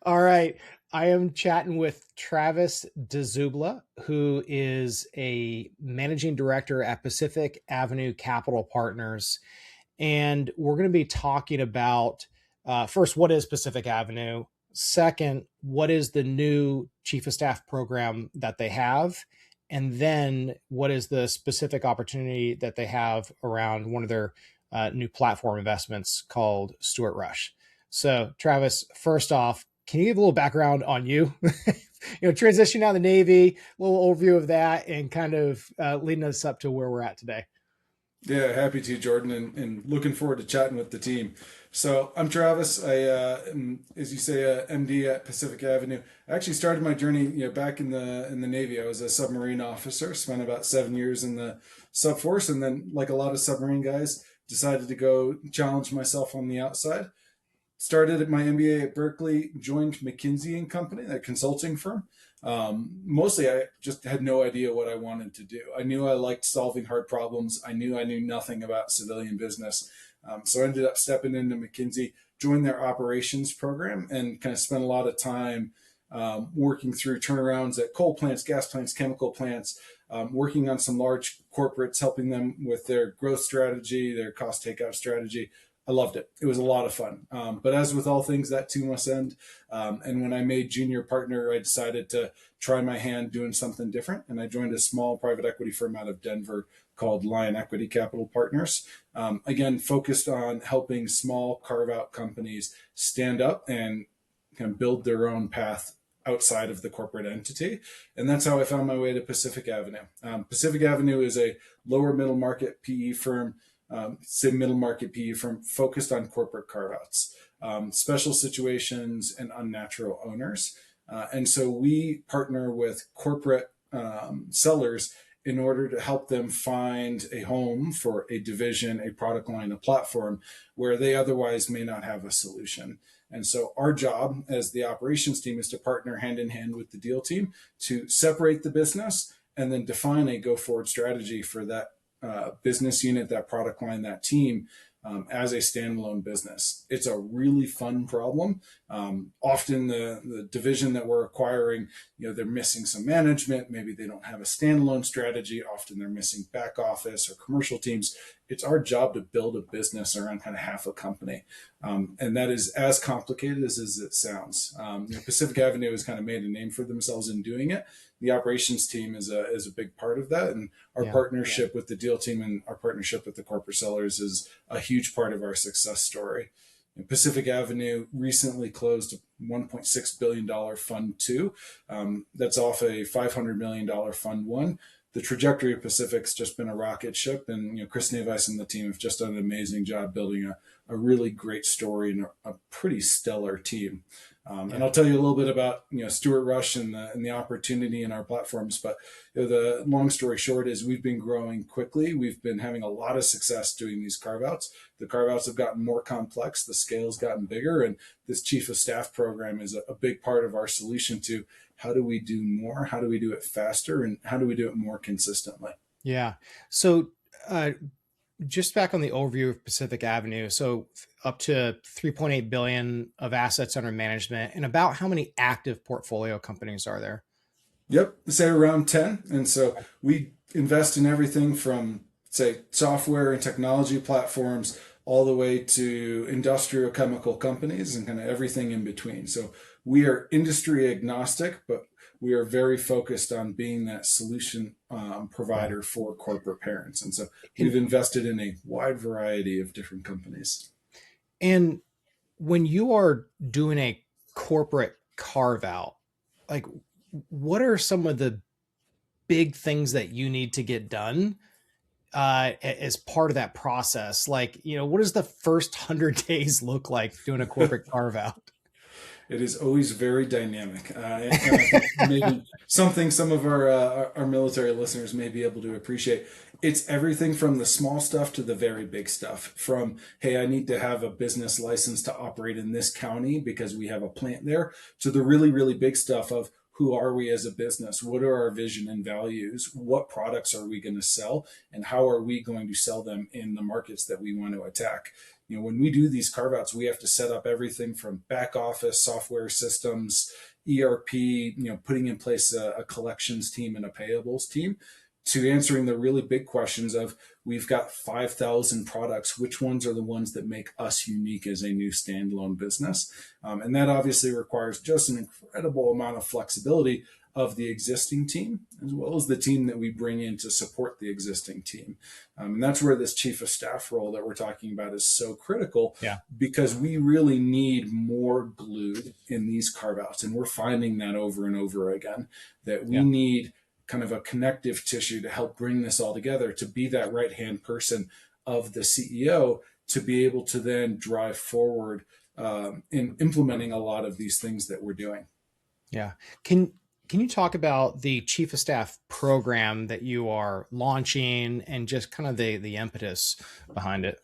All right. I am chatting with Travis Dziubla, who is a managing director at Pacific Avenue Capital Partners. And we're going to be talking about first, what is Pacific Avenue? Second, what is the new chief of staff program that they have? And then, what is the specific opportunity that they have around one of their new platform investments called Stuart Rush? So, Travis, first off, can you give a little background on you? Transition out of the Navy, a little overview of that, and kind of leading us up to where we're at today. Yeah, happy to, Jordan, and looking forward to chatting with the team. So I'm Travis. I am, as you say, a MD at Pacific Avenue. I actually started my journey, back in the Navy. I was a submarine officer, spent about 7 years in the sub force, and then, like a lot of submarine guys, decided to go challenge myself on the outside. Started at my MBA at Berkeley, joined McKinsey and Company, a consulting firm. Mostly, I just had no idea what I wanted to do. I knew I liked solving hard problems. I knew nothing about civilian business. So I ended up stepping into McKinsey, joined their operations program, and kind of spent a lot of time working through turnarounds at coal plants, gas plants, chemical plants, working on some large corporates, helping them with their growth strategy, their cost takeout strategy. I loved it. It was a lot of fun. But as with all things, that too must end. And when I made junior partner, I decided to try my hand doing something different. And I joined a small private equity firm out of Denver called Lion Equity Capital Partners. Again, focused on helping small carve out companies stand up and kind of build their own path outside of the corporate entity. And that's how I found my way to Pacific Avenue. Pacific Avenue is a lower middle market PE firm, say middle market PE firm focused on corporate carve outs, special situations, and unnatural owners. And so we partner with corporate sellers in order to help them find a home for a division, a product line, a platform where they otherwise may not have a solution. And so our job as the operations team is to partner hand in hand with the deal team to separate the business and then define a go forward strategy for that business unit, that product line, that team, as a standalone business. It's a really fun problem. Often the division that we're acquiring, they're missing some management. Maybe they don't have a standalone strategy. Often they're missing back office or commercial teams. It's our job to build a business around kind of half a company. And that is as complicated as it sounds. Pacific Avenue has kind of made a name for themselves in doing it. The operations team is a big part of that. And our partnership with the deal team and our partnership with the corporate sellers is a huge part of our success story. And Pacific Avenue recently closed a $1.6 billion Fund 2. That's off a $500 million Fund 1. The trajectory of Pacific's just been a rocket ship, and Chris Navice and the team have just done an amazing job building a really great story and a pretty stellar team. And I'll tell you a little bit about Stuart Rush and the opportunity in our platforms. But the long story short is we've been growing quickly. We've been having a lot of success doing these carve outs. The carve outs have gotten more complex. The scale's gotten bigger, and this chief of staff program is a big part of our solution to how do we do more, how do we do it faster, and how do we do it more consistently. Yeah. So, just back on the overview of Pacific Avenue. So up to 3.8 billion of assets under management, and about how many active portfolio companies are there? Yep, say around 10. And so we invest in everything from, say, software and technology platforms all the way to industrial chemical companies and kind of everything in between. So we are industry agnostic, but we are very focused on being that solution provider for corporate parents. And so we've invested in a wide variety of different companies. And when you are doing a corporate carve out, like, what are some of the big things that you need to get done as part of that process? Like, what does the first 100 days look like doing a corporate carve out? It is always very dynamic, and I think maybe something some of our military listeners may be able to appreciate. It's everything from the small stuff to the very big stuff. From, hey, I need to have a business license to operate in this county because we have a plant there, to the really really big stuff of who are we as a business? What are our vision and values? What products are we going to sell? And how are we going to sell them in the markets that we want to attack? when we do these carve outs, we have to set up everything from back office software systems, ERP, putting in place a collections team and a payables team, to answering the really big questions of, we've got 5,000 products. Which ones are the ones that make us unique as a new standalone business? And that obviously requires just an incredible amount of flexibility of the existing team, as well as the team that we bring in to support the existing team. And that's where this chief of staff role that we're talking about is so critical, Yeah. because we really need more glue in these carve outs. And we're finding that over and over again, that we Yeah. need kind of a connective tissue to help bring this all together, to be that right hand person of the CEO, to be able to then drive forward in implementing a lot of these things that we're doing. Yeah. Can you talk about the chief of staff program that you are launching and just kind of the impetus behind it?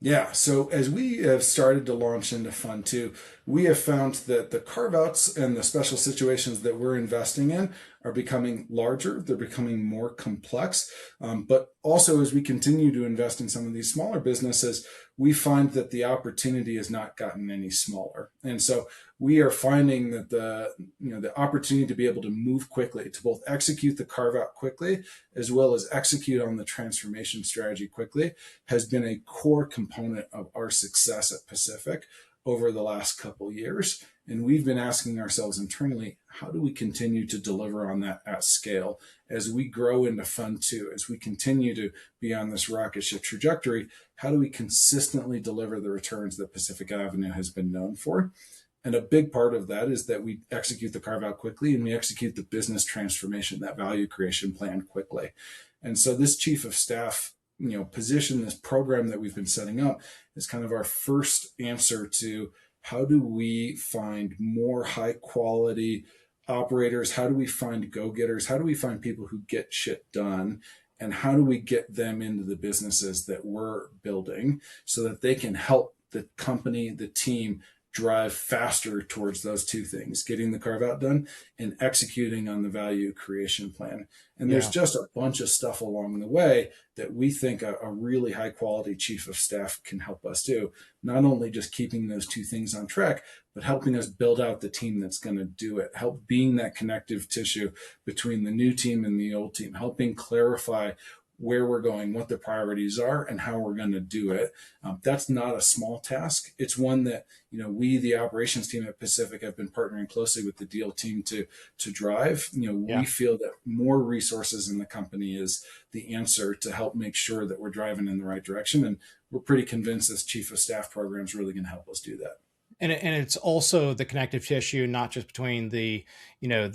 Yeah, so as we have started to launch into Fund 2, we have found that the carve outs and the special situations that we're investing in are becoming larger, they're becoming more complex. But also, as we continue to invest in some of these smaller businesses, we find that the opportunity has not gotten any smaller. And so we are finding that the opportunity to be able to move quickly, to both execute the carve out quickly, as well as execute on the transformation strategy quickly, has been a core component of our success at Pacific over the last couple years. And we've been asking ourselves internally, how do we continue to deliver on that at scale as we grow into Fund 2, as we continue to be on this rocket ship trajectory? How do we consistently deliver the returns that Pacific Avenue has been known for? And a big part of that is that we execute the carve out quickly, and we execute the business transformation, that value creation plan quickly. And so this chief of staff, position, this program that we've been setting up, is kind of our first answer to, how do we find more high quality operators? How do we find go-getters? How do we find people who get shit done? And how do we get them into the businesses that we're building so that they can help the company, the team, drive faster towards those two things, getting the carve out done and executing on the value creation plan. And there's Yeah. just a bunch of stuff along the way that we think a really high quality chief of staff can help us do. Not only just keeping those two things on track, but helping us build out the team that's going to do it, help being that connective tissue between the new team and the old team, helping clarify where we're going, what the priorities are, and how we're going to do it. That's not a small task. It's one that we, the operations team at Pacific, have been partnering closely with the deal team to drive. Yeah. We feel that more resources in the company is the answer to help make sure that we're driving in the right direction. And we're pretty convinced this chief of staff program is really going to help us do that. And it's also the connective tissue, not just between uh,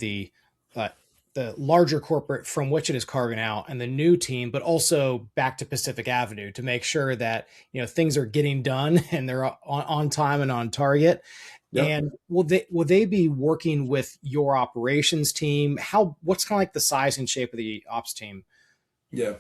the larger corporate from which it is carving out and the new team, but also back to Pacific Avenue to make sure that things are getting done and they're on time and on target. Yep. And will they be working with your operations team? What's kind of like the size and shape of the ops team? Yeah.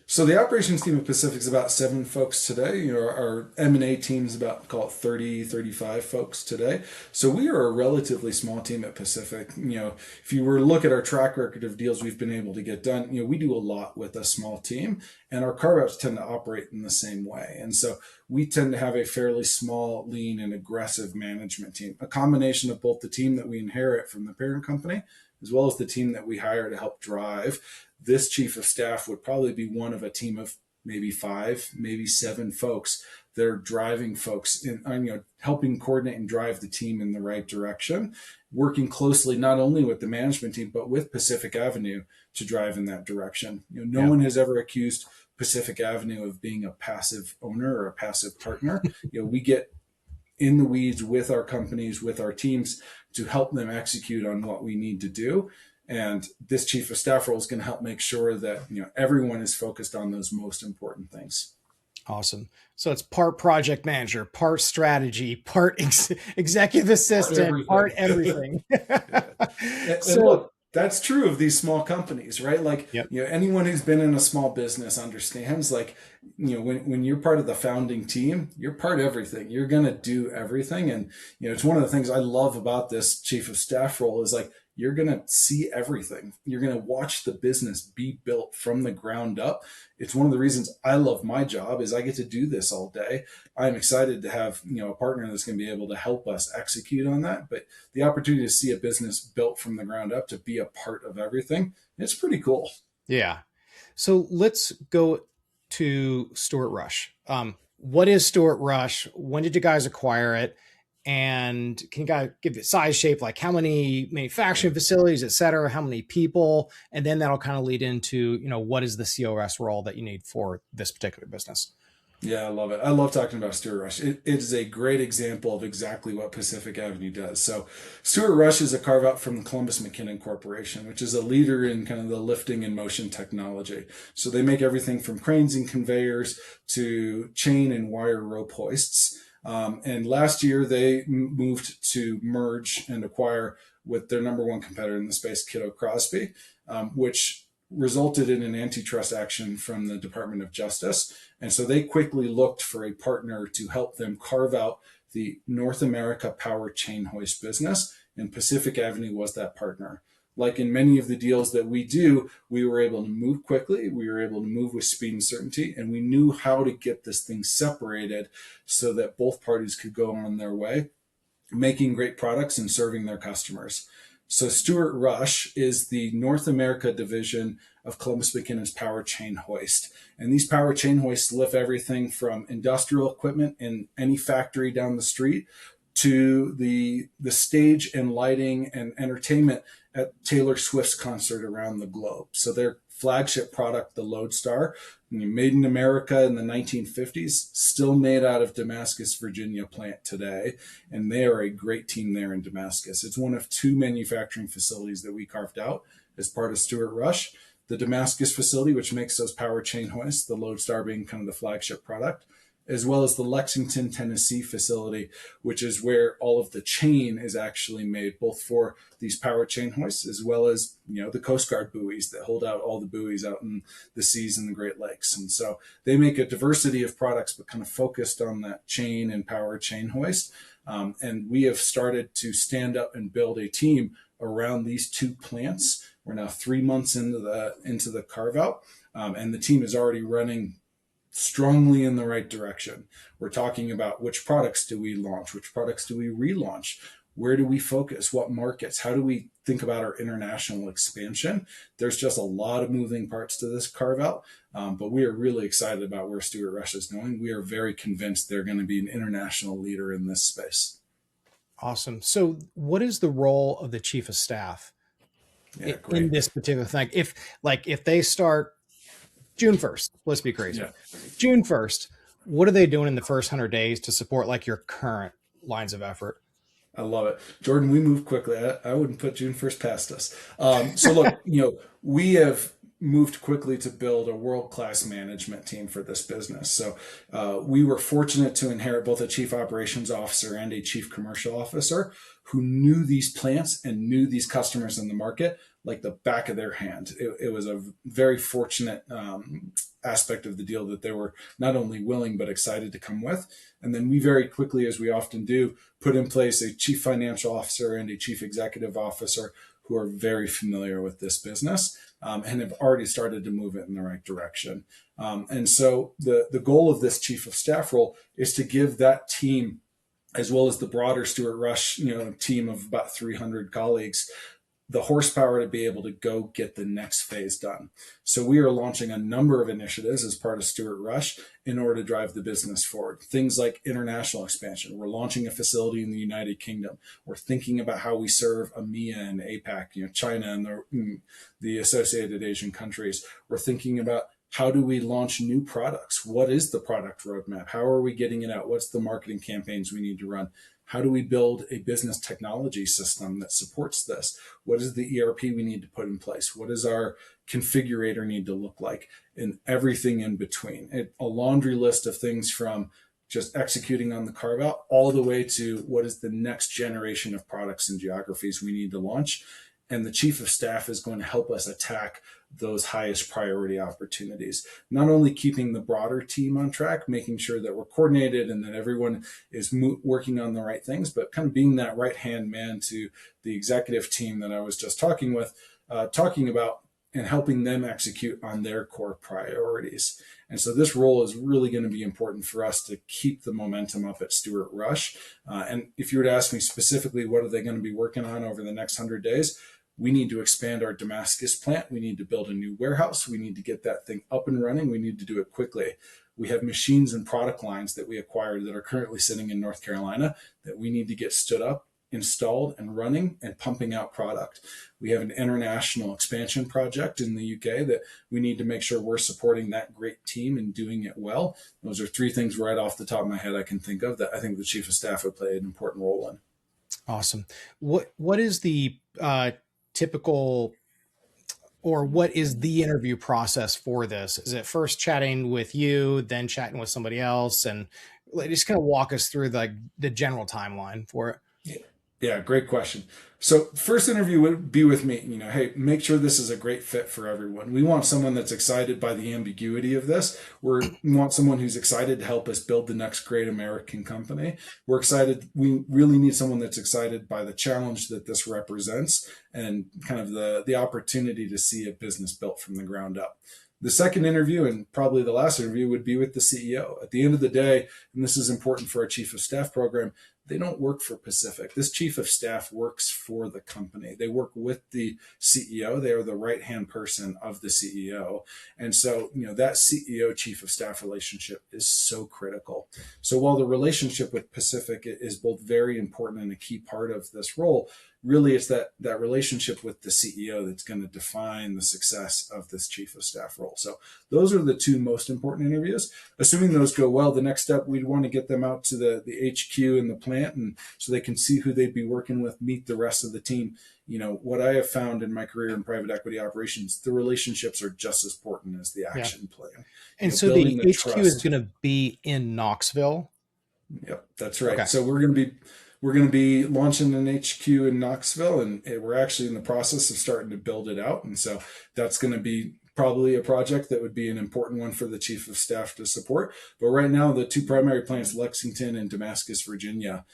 So the operations team at Pacific is about 7 folks today. Our M&A team is about, call it 30, 35 folks today. So we are a relatively small team at Pacific. If you were to look at our track record of deals we've been able to get done, we do a lot with a small team, and our carve-outs tend to operate in the same way. And so we tend to have a fairly small, lean, and aggressive management team, a combination of both the team that we inherit from the parent company, as well as the team that we hire to help drive. This chief of staff would probably be one of a team of maybe 5, maybe 7 folks that are driving folks in, helping coordinate and drive the team in the right direction, working closely not only with the management team, but with Pacific Avenue to drive in that direction. No one has ever accused Pacific Avenue of being a passive owner or a passive partner. We get in the weeds with our companies, with our teams, to help them execute on what we need to do. And this chief of staff role is going to help make sure that everyone is focused on those most important things. Awesome. So it's part project manager, part strategy, part executive assistant, part everything. And look, that's true of these small companies, right? Like, Yep. anyone who's been in a small business understands, like, when you're part of the founding team, you're part of everything. You're going to do everything. And, it's one of the things I love about this chief of staff role is like, you're going to see everything. You're going to watch the business be built from the ground up. It's one of the reasons I love my job is I get to do this all day. I'm excited to have, a partner that's going to be able to help us execute on that. But the opportunity to see a business built from the ground up, to be a part of everything, it's pretty cool. Yeah. So let's go to Stuart Rush. What is Stuart Rush? When did you guys acquire it? And can you guys give it size, shape, like how many manufacturing facilities, et cetera, how many people? And then that'll kind of lead into, what is the COS role that you need for this particular business? Yeah, I love it. I love talking about Stuart Rush. It is a great example of exactly what Pacific Avenue does. So, Stuart Rush is a carve out from the Columbus McKinnon Corporation, which is a leader in kind of the lifting and motion technology. So, they make everything from cranes and conveyors to chain and wire rope hoists. And last year, they moved to merge and acquire with their number one competitor in the space, Kiddo Crosby, which resulted in an antitrust action from the Department of Justice. And so they quickly looked for a partner to help them carve out the North America power chain hoist business. And Pacific Avenue was that partner. Like in many of the deals that we do, we were able to move quickly. We were able to move with speed and certainty. And we knew how to get this thing separated so that both parties could go on their way, making great products and serving their customers. So Stuart Rush is the North America division of Columbus McKinnon's power chain hoist. And these power chain hoists lift everything from industrial equipment in any factory down the street to the stage and lighting and entertainment at Taylor Swift's concert around the globe. So their flagship product, the Lodestar, made in America in the 1950s, still made out of Damascus, Virginia plant today. And they are a great team there in Damascus. It's one of two manufacturing facilities that we carved out as part of Stuart Rush. The Damascus facility, which makes those power chain hoists, the Lodestar being kind of the flagship product, as well as the Lexington, Tennessee facility, which is where all of the chain is actually made, both for these power chain hoists, as well as, the Coast Guard buoys that hold out all the buoys out in the seas and the Great Lakes. And so they make a diversity of products, but kind of focused on that chain and power chain hoist. And we have started to stand up and build a team around these two plants. We're now 3 months into the carve out, and the team is already running strongly in the right direction. We're talking about which products do we launch, which products do we relaunch, where do we focus, what markets, how do we think about our international expansion. There's just a lot of moving parts to this carve out, but we are really excited about where Stuart Rush is going. We are very convinced they're going to be an international leader in this space. Awesome. So what is the role of the chief of staff in this particular thing? If they start June 1st, let's be crazy. Yeah. June 1st, what are they doing in the first 100 days to support like your current lines of effort? I love it. Jordan, we move quickly. I wouldn't put June 1st past us. So look, we have moved quickly to build a world-class management team for this business. So we were fortunate to inherit both a chief operations officer and a chief commercial officer who knew these plants and knew these customers in the market like the back of their hand. It was a very fortunate aspect of the deal that they were not only willing, but excited to come with. And then we very quickly, as we often do, put in place a chief financial officer and a chief executive officer who are very familiar with this business and have already started to move it in the right direction. And so the goal of this chief of staff role is to give that team, as well as the broader Stuart Rush team of about 300 colleagues, the horsepower to be able to go get the next phase done. So we are launching a number of initiatives as part of Stuart Rush in order to drive the business forward. Things like international expansion. We're launching a facility in the United Kingdom. We're thinking about how we serve EMEA and APAC, China and the associated Asian countries. We're thinking about how do we launch new products? What is the product roadmap? How are we getting it out? What's the marketing campaigns we need to run? How do we build a business technology system that supports this? What is the ERP we need to put in place? What does our configurator need to look like? And everything in between. A laundry list of things from just executing on the carve out all the way to what is the next generation of products and geographies we need to launch. And the chief of staff is going to help us attack those highest priority opportunities, not only keeping the broader team on track, making sure that we're coordinated and that everyone is working on the right things, but kind of being that right hand man to the executive team that I was just talking about, and helping them execute on their core priorities. And so this role is really going to be important for us to keep the momentum up at Stuart Rush. And if you were to ask me specifically, what are they going to be working on over the next 100 days? We need to expand our Damascus plant. We need to build a new warehouse. We need to get that thing up and running. We need to do it quickly. We have machines and product lines that we acquired that are currently sitting in North Carolina that we need to get stood up, installed, and running and pumping out product. We have an international expansion project in the UK that we need to make sure we're supporting that great team and doing it well. Those are three things right off the top of my head I can think of that I think the chief of staff would play an important role in. Awesome. What is the typical, or what is the interview process for this? Is it first chatting with you, then chatting with somebody else, and just kind of walk us through the general timeline for it? Yeah, great question. So first interview would be with me. Hey, make sure this is a great fit for everyone. We want someone that's excited by the ambiguity of this. We want someone who's excited to help us build the next great American company. We're excited. We really need someone that's excited by the challenge that this represents and kind of the opportunity to see a business built from the ground up. The second interview, and probably the last interview, would be with the CEO. At the end of the day, and this is important for our chief of staff program, they don't work for Pacific. This chief of staff works for the company. They work with the CEO. They are the right-hand person of the CEO. And so, that CEO chief of staff relationship is so critical. So while the relationship with Pacific is both very important and a key part of this role, really it's that relationship with the CEO that's going to define the success of this chief of staff role. So those are the two most important interviews. Assuming those go well, the next step, we'd want to get them out to the HQ and the plant, and so they can see who they'd be working with, meet the rest of the team. What I have found in my career in private equity operations, the relationships are just as important as the action plan. And so the HQ is going to be in Knoxville. Yep, that's right. Okay. So we're going to be launching an HQ in Knoxville, and we're actually in the process of starting to build it out. And so that's going to be probably a project that would be an important one for the chief of staff to support. But right now, the two primary plants, Lexington and Damascus, Virginia,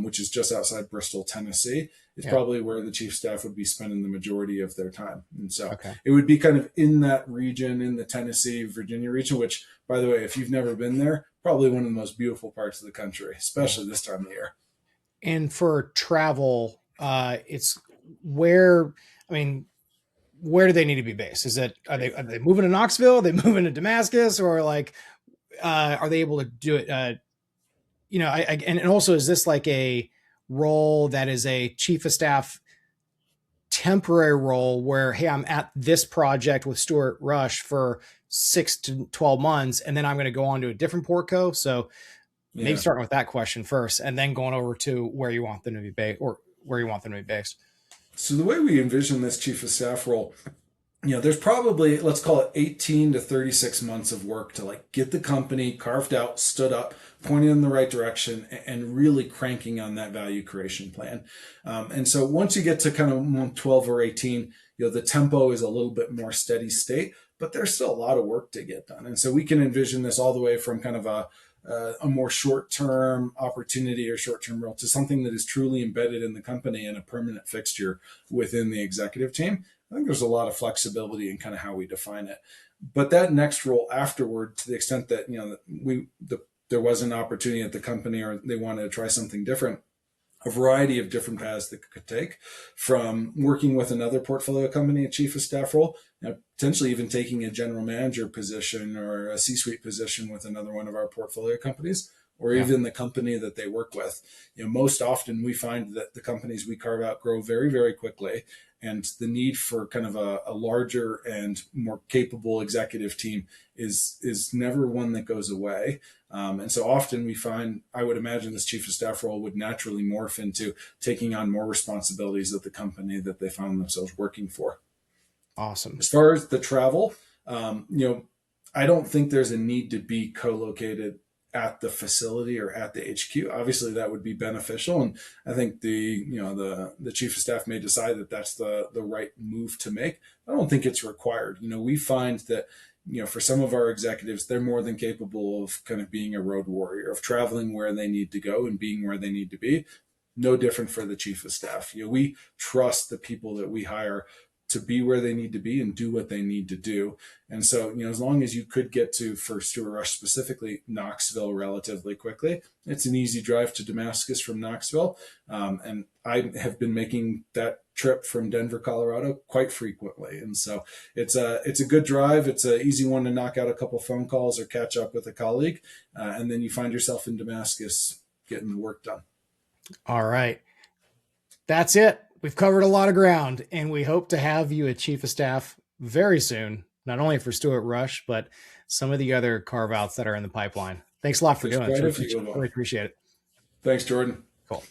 which is just outside Bristol, Tennessee, is probably where the chief of staff would be spending the majority of their time. And so it would be kind of in that region, in the Tennessee, Virginia region, which, by the way, if you've never been there, probably one of the most beautiful parts of the country, especially this time of year. And for travel, it's where do they need to be based? Is it, are they moving to Knoxville? Are they moving to Damascus, or are they able to do it? And also, is this like a role that is a chief of staff temporary role where, hey, I'm at this project with Stuart Rush for 6 to 12 months, and then I'm going to go on to a different PortCo? So maybe starting with that question first, and then going over to where you want them to be based, or where you want them to be based. So the way we envision this chief of staff role, there's probably, let's call it 18 to 36 months of work to get the company carved out, stood up, pointing in the right direction, and really cranking on that value creation plan. And so once you get to kind of month 12 or 18, the tempo is a little bit more steady state, but there's still a lot of work to get done. And so we can envision this all the way from kind of a more short-term opportunity or short-term role to something that is truly embedded in the company and a permanent fixture within the executive team. I think there's a lot of flexibility in kind of how we define it. But that next role afterward, to the extent that there was an opportunity at the company or they wanted to try something different, a variety of different paths that could take, from working with another portfolio company, a chief of staff role, potentially even taking a general manager position or a C-suite position with another one of our portfolio companies, or even the company that they work with. Most often we find that the companies we carve out grow very, very quickly, and the need for kind of a larger and more capable executive team is never one that goes away. And so often we find, I would imagine this chief of staff role would naturally morph into taking on more responsibilities at the company that they found themselves working for. Awesome. As far as the travel, I don't think there's a need to be co-located at the facility or at the HQ, obviously that would be beneficial. And I think the chief of staff may decide that that's the right move to make. I don't think it's required. We find that for some of our executives, they're more than capable of kind of being a road warrior, of traveling where they need to go and being where they need to be. No different for the chief of staff. We trust the people that we hire to be where they need to be and do what they need to do. And so, as long as you could get to, for Stuart Rush specifically, Knoxville relatively quickly, it's an easy drive to Damascus from Knoxville. And I have been making that trip from Denver, Colorado quite frequently. And so it's a good drive. It's an easy one to knock out a couple phone calls or catch up with a colleague. And then you find yourself in Damascus getting the work done. All right. That's it. We've covered a lot of ground, and we hope to have you a chief of staff very soon, not only for Stuart Rush, but some of the other carve outs that are in the pipeline. Thanks a lot for doing it. Really appreciate it. Thanks, Jordan. Cool.